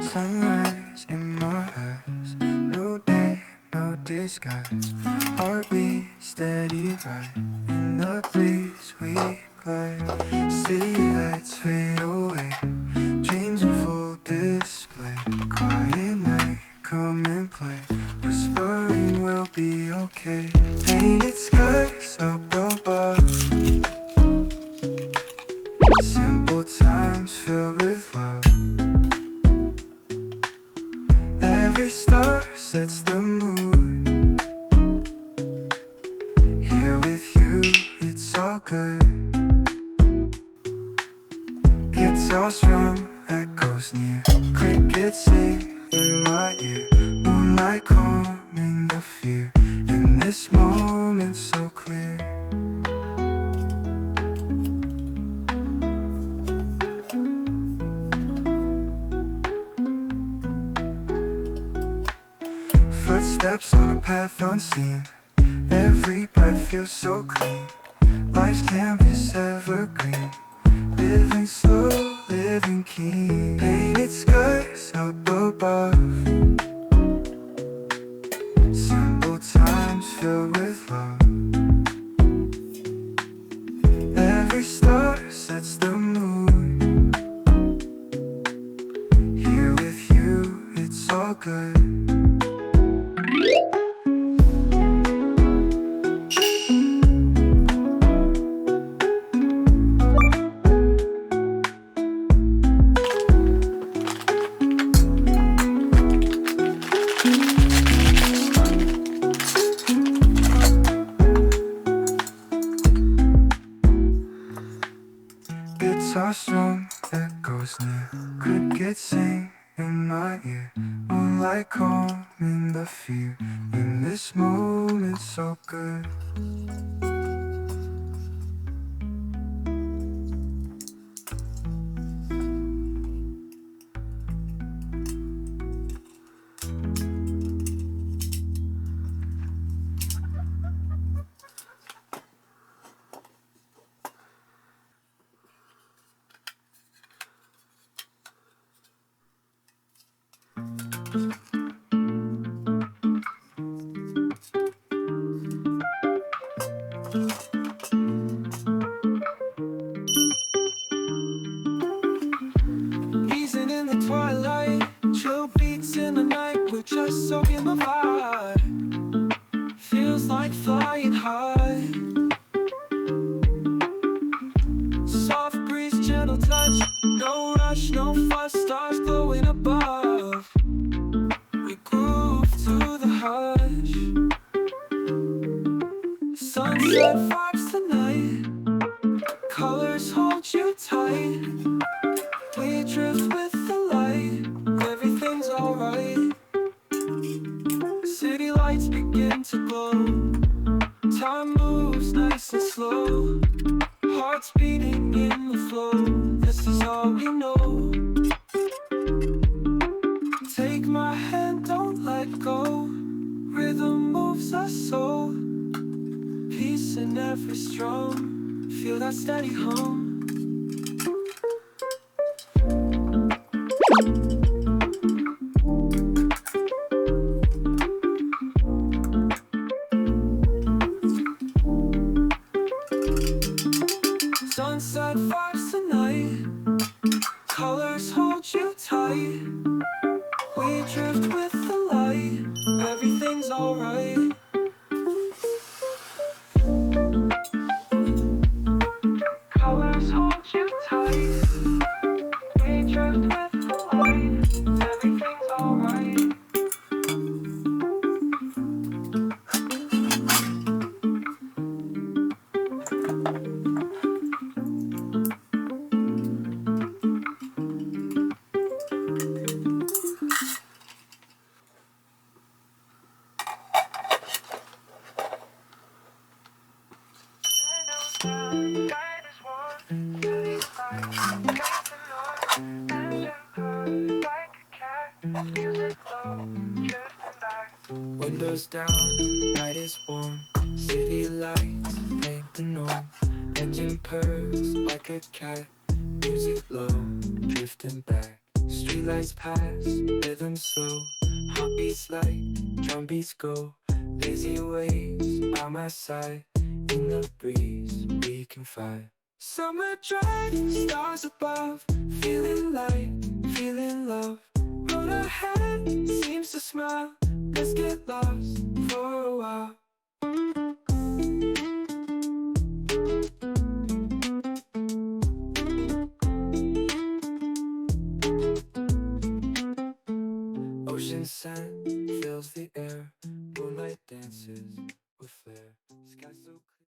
Sunrise in my eyes, no day, no disguise. Heart beat steady right in the breeze we glide. City lights fade away, dreams in full display. Quiet night, come and play, whispering we'll be okay. Painted skies up above, simple times filled with love. Every star sets the mood. Here with you, it's all good. Guitar strum echoes near, crickets sing in my ear. Moonlight calming the fear, in this moment so clear. Footsteps on a path unseen, every breath feels so clean. Life's canvas evergreen, living slow, living keen. Painted skies up above, simple times filled with love. Every star sets the mood. Here with you, it's all good. Guitar strum echoes near, crickets sing in my ear. Moonlight calming the fear, in this moment so good. Easing in the twilight, chill beats in the night, we're just soaking the vibe. Feels like flying high. Soft breeze, gentle touch, no rush, no fuss, stars glowing above. We groove to the hush. Sunset vibes tonight, colors hold you tight. We drift with the light, everything's alright. City lights begin to glow, time moves nice and slow. Hearts beating in the flow, this is all we know. Take my hand, don't let go, rhythm moves us so. Peace in every strum, feel that steady hum. Sunset vibes tonight, colors hold you tight. We drift with the light, everything's alright. Colors hold you tight. We drift with the light, everything's alright. Windows down, night is warm. City lights make the norm. Edge purrs like a cat. Music low, drifting back. Streetlights pass, rhythm slow. Heartbeats light, drum beats go. Lazy waves by my side. In the breeze, we can fight. Summer drive, stars above. Feeling light, feeling love. Road ahead seems to smile. Let's get lost for a while. Ocean sand fills the air. Moonlight dances with flair.